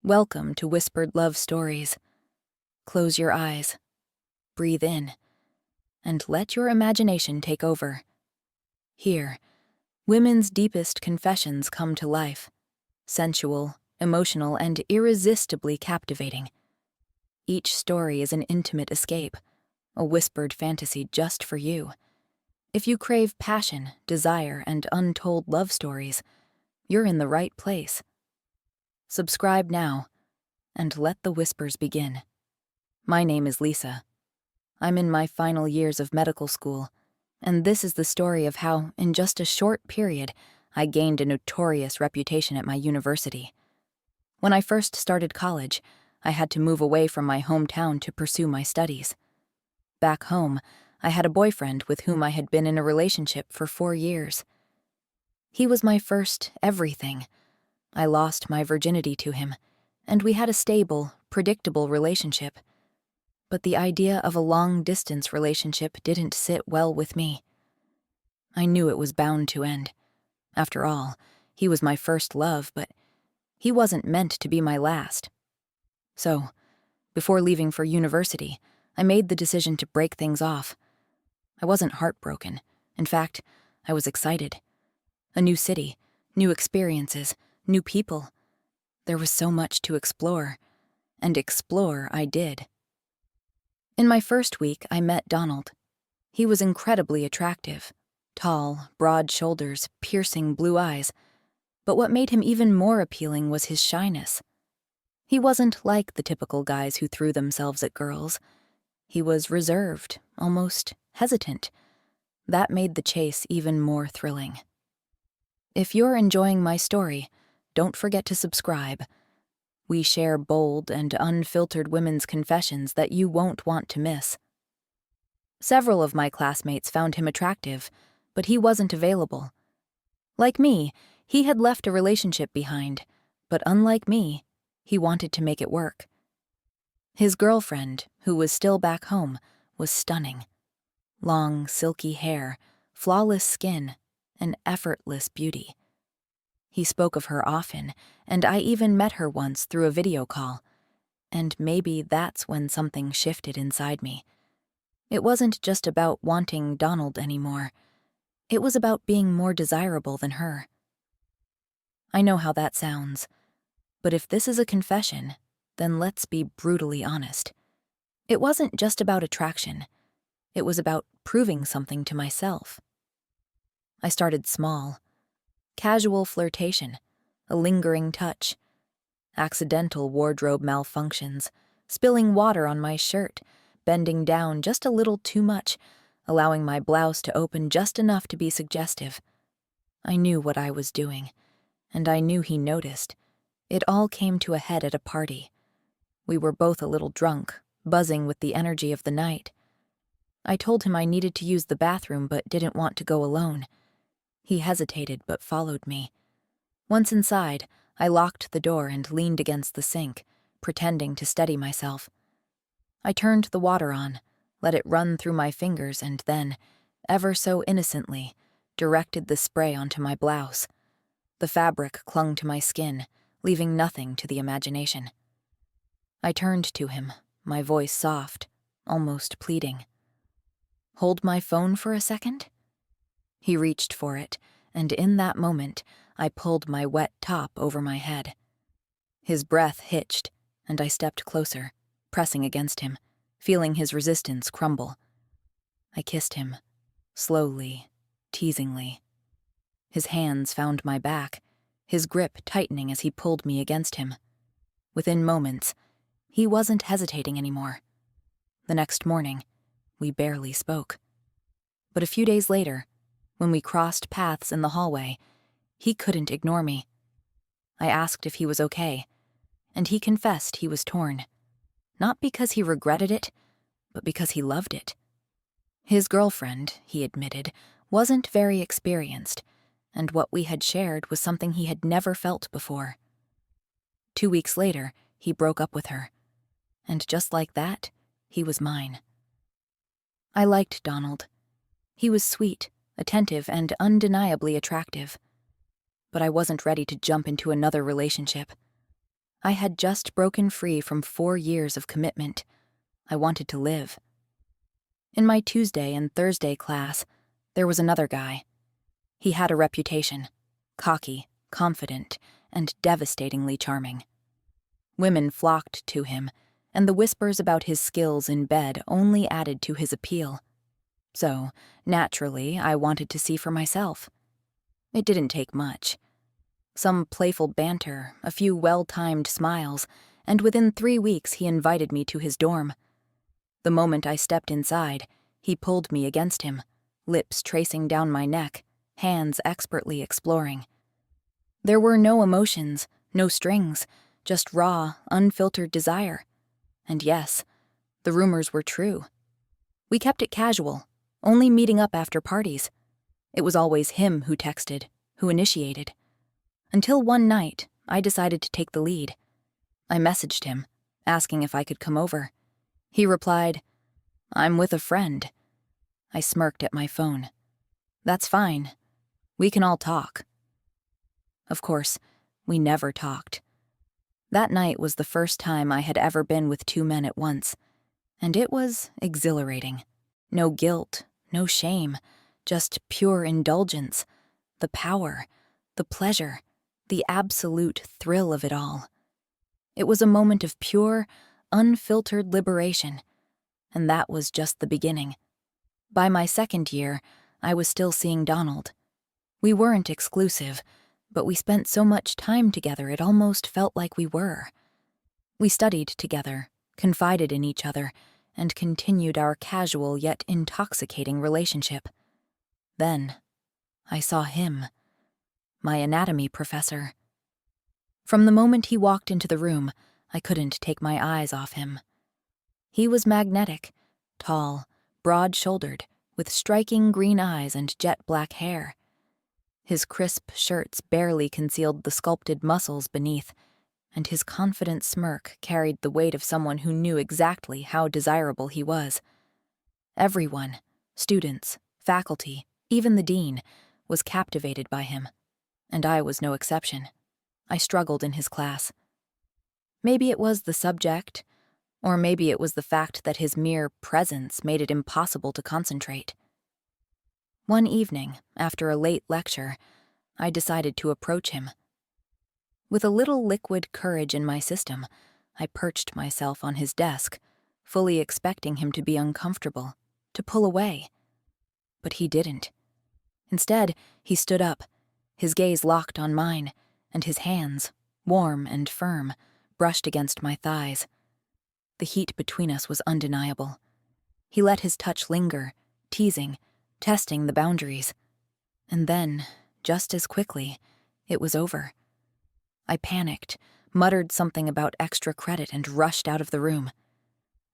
Welcome to Whispered Love Stories. Close your eyes, breathe in, and let your imagination take over. Here, women's deepest confessions come to life, sensual, emotional, and irresistibly captivating. Each story is an intimate escape, a whispered fantasy just for you. If you crave passion, desire, and untold love stories, you're in the right place. Subscribe now, and let the whispers begin. My name is Lisa. I'm in my final years of medical school, and this is the story of how, in just a short period, I gained a notorious reputation at my university. When I first started college, I had to move away from my hometown to pursue my studies. Back home, I had a boyfriend with whom I had been in a relationship for 4 years. He was my first everything. I lost my virginity to him, and we had a stable, predictable relationship. But the idea of a long-distance relationship didn't sit well with me. I knew it was bound to end. After all, he was my first love, but he wasn't meant to be my last. So, before leaving for university, I made the decision to break things off. I wasn't heartbroken. In fact, I was excited. A new city, new experiences, new people. There was so much to explore, and explore I did. In my first week, I met Donald. He was incredibly attractive. Tall, broad shoulders, piercing blue eyes. But what made him even more appealing was his shyness. He wasn't like the typical guys who threw themselves at girls. He was reserved, almost hesitant. That made the chase even more thrilling. If you're enjoying my story, don't forget to subscribe. We share bold and unfiltered women's confessions that you won't want to miss. Several of my classmates found him attractive, but he wasn't available. Like me, he had left a relationship behind, but unlike me, he wanted to make it work. His girlfriend, who was still back home, was stunning. Long, silky hair, flawless skin, an effortless beauty. He spoke of her often, and I even met her once through a video call. And maybe that's when something shifted inside me. It wasn't just about wanting Donald anymore. It was about being more desirable than her. I know how that sounds, but if this is a confession, then let's be brutally honest. It wasn't just about attraction. It was about proving something to myself. I started small. Casual flirtation, a lingering touch, accidental wardrobe malfunctions, spilling water on my shirt, bending down just a little too much, allowing my blouse to open just enough to be suggestive. I knew what I was doing, and I knew he noticed. It all came to a head at a party. We were both a little drunk, buzzing with the energy of the night. I told him I needed to use the bathroom but didn't want to go alone. He hesitated but followed me. Once inside, I locked the door and leaned against the sink, pretending to steady myself. I turned the water on, let it run through my fingers, and then, ever so innocently, directed the spray onto my blouse. The fabric clung to my skin, leaving nothing to the imagination. I turned to him, my voice soft, almost pleading. "Hold my phone for a second?" He reached for it, and in that moment, I pulled my wet top over my head. His breath hitched, and I stepped closer, pressing against him, feeling his resistance crumble. I kissed him, slowly, teasingly. His hands found my back, his grip tightening as he pulled me against him. Within moments, he wasn't hesitating anymore. The next morning, we barely spoke. But a few days later, when we crossed paths in the hallway, he couldn't ignore me. I asked if he was okay, and he confessed he was torn. Not because he regretted it, but because he loved it. His girlfriend, he admitted, wasn't very experienced, and what we had shared was something he had never felt before. 2 weeks later, he broke up with her, and just like that, he was mine. I liked Donald. He was sweet, attentive, and undeniably attractive. But I wasn't ready to jump into another relationship. I had just broken free from 4 years of commitment. I wanted to live. In my Tuesday and Thursday class, there was another guy. He had a reputation: cocky, confident, and devastatingly charming. Women flocked to him, and the whispers about his skills in bed only added to his appeal. So, naturally, I wanted to see for myself. It didn't take much. Some playful banter, a few well-timed smiles, and within 3 weeks he invited me to his dorm. The moment I stepped inside, he pulled me against him, lips tracing down my neck, hands expertly exploring. There were no emotions, no strings, just raw, unfiltered desire. And yes, the rumors were true. We kept it casual, only meeting up after parties. It was always him who texted, who initiated. Until one night, I decided to take the lead. I messaged him, asking if I could come over. He replied, "I'm with a friend." I smirked at my phone. "That's fine. We can all talk." Of course, we never talked. That night was the first time I had ever been with 2 men at once, and it was exhilarating. No guilt, no shame, just pure indulgence, the power, the pleasure, the absolute thrill of it all. It was a moment of pure, unfiltered liberation, and that was just the beginning. By my second year, I was still seeing Donald. We weren't exclusive, but we spent so much time together it almost felt like we were. We studied together, confided in each other, and continued our casual yet intoxicating relationship. Then, I saw him, my anatomy professor. From the moment he walked into the room, I couldn't take my eyes off him. He was magnetic, tall, broad-shouldered, with striking green eyes and jet-black hair. His crisp shirts barely concealed the sculpted muscles beneath, and his confident smirk carried the weight of someone who knew exactly how desirable he was. Everyone, students, faculty, even the dean, was captivated by him, and I was no exception. I struggled in his class. Maybe it was the subject, or maybe it was the fact that his mere presence made it impossible to concentrate. One evening, after a late lecture, I decided to approach him. With a little liquid courage in my system, I perched myself on his desk, fully expecting him to be uncomfortable, to pull away. But he didn't. Instead, he stood up, his gaze locked on mine, and his hands, warm and firm, brushed against my thighs. The heat between us was undeniable. He let his touch linger, teasing, testing the boundaries. And then, just as quickly, it was over. I panicked, muttered something about extra credit, and rushed out of the room.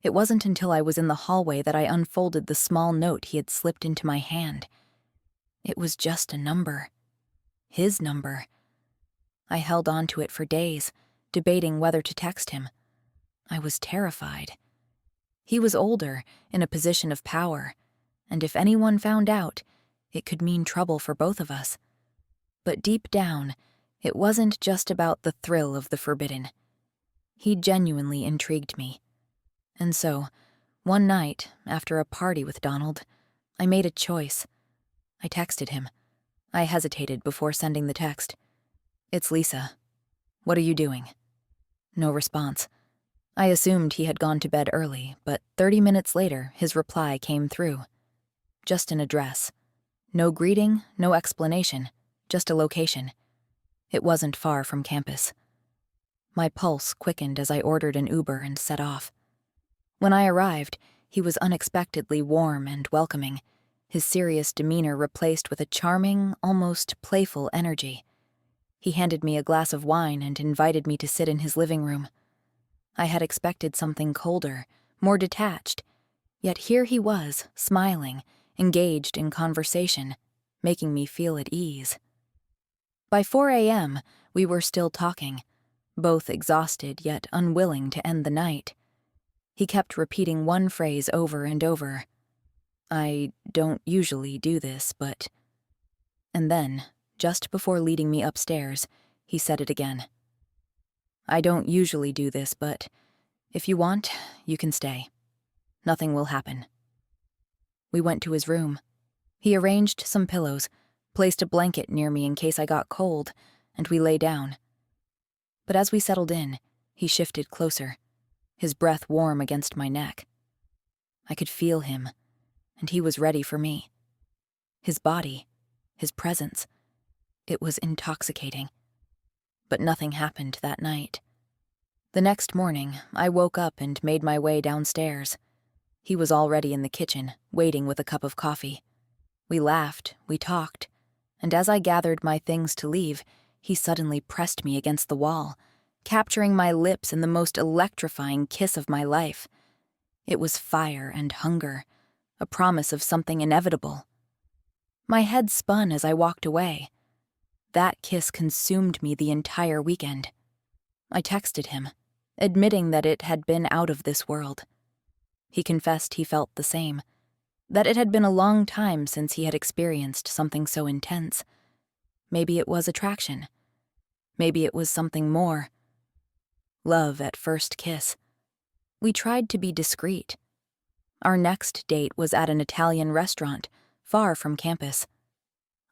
It wasn't until I was in the hallway that I unfolded the small note he had slipped into my hand. It was just a number. His number. I held on to it for days, debating whether to text him. I was terrified. He was older, in a position of power, and if anyone found out, it could mean trouble for both of us. But deep down, it wasn't just about the thrill of the forbidden. He genuinely intrigued me. And so, one night, after a party with Donald, I made a choice. I texted him. I hesitated before sending the text. "It's Lisa. What are you doing?" No response. I assumed he had gone to bed early, but 30 minutes later, his reply came through. Just an address. No greeting, no explanation, just a location. It wasn't far from campus. My pulse quickened as I ordered an Uber and set off. When I arrived, he was unexpectedly warm and welcoming, his serious demeanor replaced with a charming, almost playful energy. He handed me a glass of wine and invited me to sit in his living room. I had expected something colder, more detached, yet here he was, smiling, engaged in conversation, making me feel at ease. By 4 a.m., we were still talking, both exhausted yet unwilling to end the night. He kept repeating one phrase over and over. "I don't usually do this, but..." And then, just before leading me upstairs, he said it again. I don't usually do this, but if you want, you can stay. Nothing will happen." We went to his room. He arranged some pillows, placed a blanket near me in case I got cold, and we lay down. But as we settled in, he shifted closer, his breath warm against my neck. I could feel him, and he was ready for me. His body, his presence, it was intoxicating. But nothing happened that night. The next morning, I woke up and made my way downstairs. He was already in the kitchen, waiting with a cup of coffee. We laughed, we talked, and as I gathered my things to leave, he suddenly pressed me against the wall, capturing my lips in the most electrifying kiss of my life. It was fire and hunger, a promise of something inevitable. My head spun as I walked away. That kiss consumed me the entire weekend. I texted him, admitting that it had been out of this world. He confessed he felt the same, that it had been a long time since he had experienced something so intense. Maybe it was attraction. Maybe it was something more. Love at first kiss. We tried to be discreet. Our next date was at an Italian restaurant, far from campus.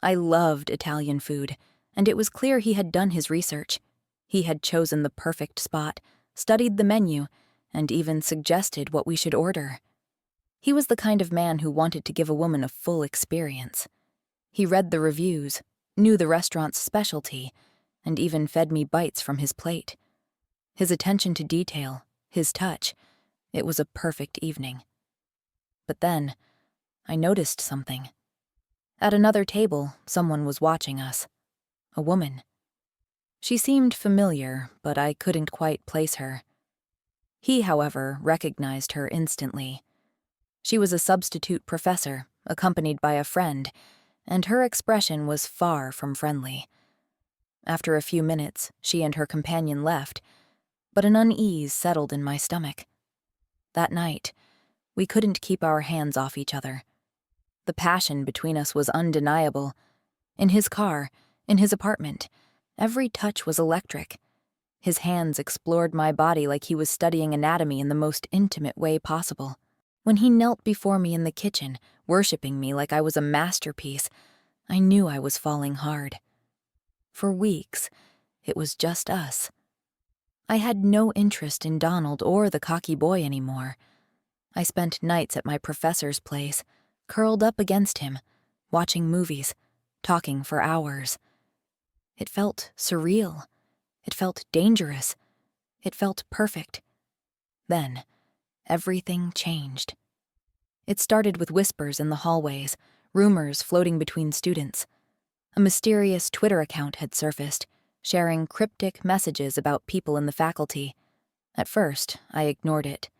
I loved Italian food, and it was clear he had done his research. He had chosen the perfect spot, studied the menu, and even suggested what we should order. He was the kind of man who wanted to give a woman a full experience. He read the reviews, knew the restaurant's specialty, and even fed me bites from his plate. His attention to detail, his touch, it was a perfect evening. But then, I noticed something. At another table, someone was watching us. A woman. She seemed familiar, but I couldn't quite place her. He, however, recognized her instantly. She was a substitute professor, accompanied by a friend, and her expression was far from friendly. After a few minutes, she and her companion left, but an unease settled in my stomach. That night, we couldn't keep our hands off each other. The passion between us was undeniable. In his car, in his apartment, every touch was electric. His hands explored my body like he was studying anatomy in the most intimate way possible. When he knelt before me in the kitchen, worshiping me like I was a masterpiece, I knew I was falling hard. For weeks, it was just us. I had no interest in Donald or the cocky boy anymore. I spent nights at my professor's place, curled up against him, watching movies, talking for hours. It felt surreal. It felt dangerous. It felt perfect. Then, everything changed. It started with whispers in the hallways, rumors floating between students. A mysterious Twitter account had surfaced, sharing cryptic messages about people in the faculty. At first, I ignored it.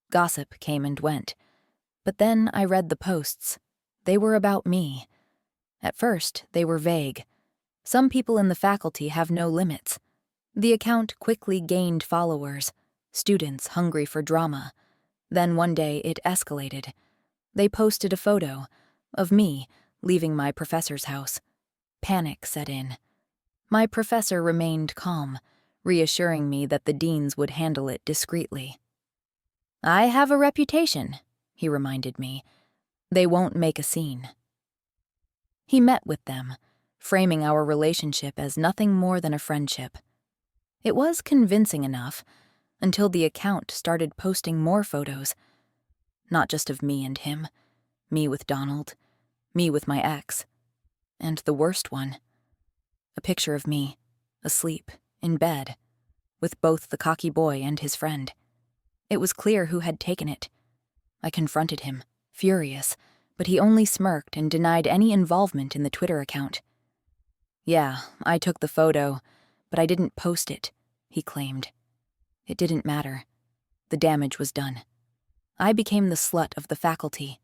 Gossip came and went. But then I read the posts. They were about me. At first, they were vague. Some people in the faculty have no limits. The account quickly gained followers, students hungry for drama. Then one day it escalated. They posted a photo of me leaving my professor's house. Panic set in. My professor remained calm, reassuring me that the deans would handle it discreetly. "I have a reputation," he reminded me. "They won't make a scene." He met with them, framing our relationship as nothing more than a friendship. It was convincing enough, until the account started posting more photos. Not just of me and him, me with Donald, me with my ex, and the worst one. A picture of me, asleep, in bed, with both the cocky boy and his friend. It was clear who had taken it. I confronted him, furious, but he only smirked and denied any involvement in the Twitter account. "Yeah, I took the photo, but I didn't post it," he claimed. It didn't matter. The damage was done. I became the slut of the faculty.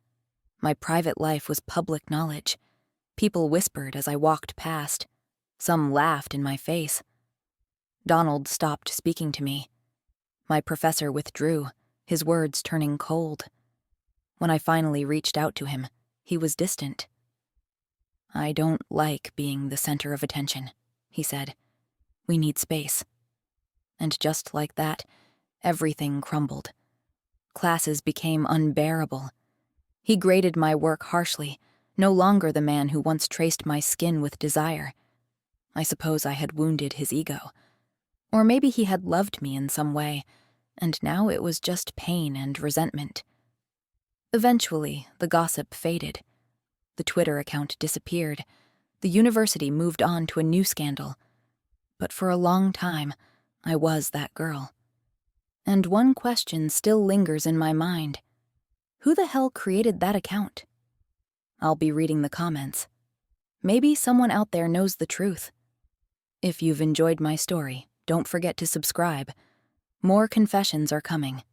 My private life was public knowledge. People whispered as I walked past. Some laughed in my face. Donald stopped speaking to me. My professor withdrew, his words turning cold. When I finally reached out to him, he was distant. "I don't like being the center of attention," he said. "We need space." And just like that, everything crumbled. Classes became unbearable. He graded my work harshly, no longer the man who once traced my skin with desire. I suppose I had wounded his ego. Or maybe he had loved me in some way, and now it was just pain and resentment. Eventually, the gossip faded. The Twitter account disappeared. The university moved on to a new scandal. But for a long time, I was that girl. And one question still lingers in my mind. Who the hell created that account? I'll be reading the comments. Maybe someone out there knows the truth. If you've enjoyed my story, don't forget to subscribe. More confessions are coming.